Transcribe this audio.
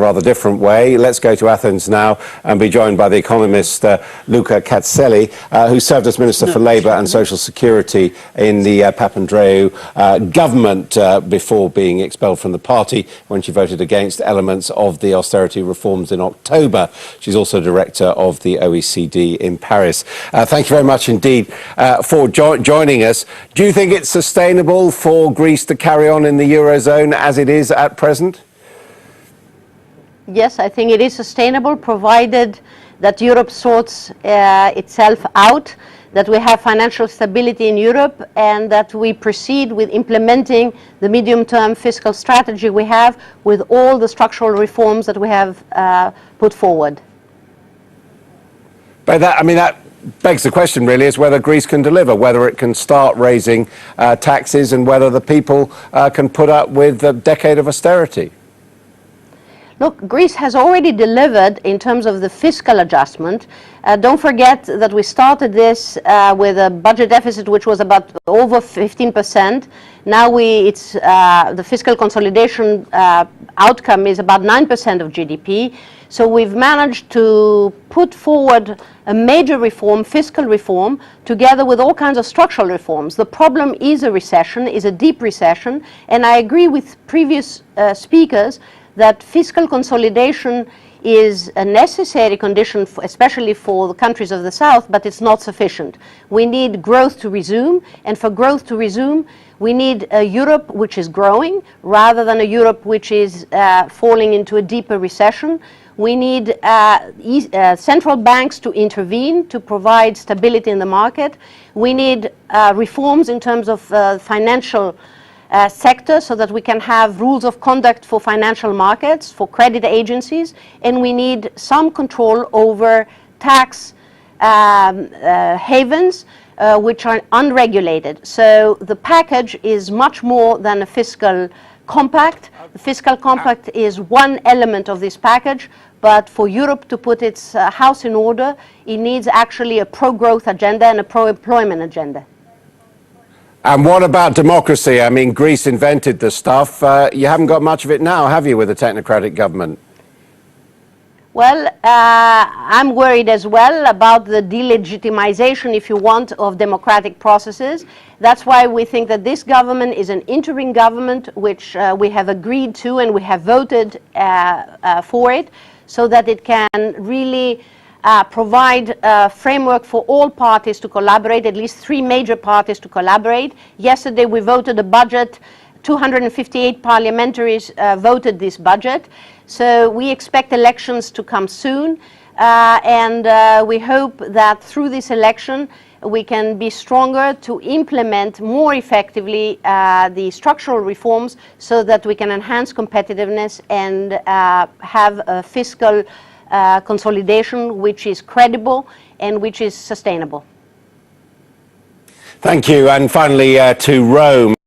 rather different way. Let's go to Athens now and be joined by the economist Lúka Κατσέλη, who served as Minister for Labour and Social Security in the Papandreou government before being expelled from the party when she voted against elements of the austerity reforms in October. She's also director of the OECD in Paris. Thank you very much indeed for joining us. Do you think it's sustainable for Greece to carry on in the Eurozone as it is at present? Yes, I think it is sustainable, provided that Europe sorts itself out, that we have financial stability in Europe, and that we proceed with implementing the medium-term fiscal strategy we have with all the structural reforms that we have put forward. But that begs the question, really, is whether Greece can deliver, whether it can start raising taxes, and whether the people can put up with a decade of austerity. Look, Greece has already delivered in terms of the fiscal adjustment. Don't forget that we started this with a budget deficit which was about over 15%. Now the fiscal consolidation outcome is about 9% of GDP. So we've managed to put forward a major reform, fiscal reform, together with all kinds of structural reforms. The problem is a recession, is a deep recession, and I agree with previous speakers that fiscal consolidation is a necessary condition, especially for the countries of the South, but it's not sufficient. We need growth to resume, and for growth to resume, we need a Europe which is growing, rather than a Europe which is falling into a deeper recession. We need central banks to intervene, to provide stability in the market. We need reforms in terms of financial sector, so that we can have rules of conduct for financial markets, for credit agencies, and we need some control over tax havens which are unregulated. So the package is much more than a fiscal compact. The fiscal compact is one element of this package, but for Europe to put its house in order, it needs actually a pro-growth agenda and a pro-employment agenda. And what about democracy? I mean, Greece invented the stuff. You haven't got much of it now, have you, with a technocratic government? Well, I'm worried as well about the delegitimization, if you want, of democratic processes. That's why we think that this government is an interim government, which we have agreed to, and we have voted for it, so that it can really provide a framework for all parties to collaborate, at least three major parties to collaborate. Yesterday we voted a budget. 258 parliamentaries voted this budget. So we expect elections to come soon, and we hope that through this election we can be stronger to implement more effectively the structural reforms, so that we can enhance competitiveness and have a fiscal consolidation which is credible and which is sustainable. Thank you. And finally to Rome.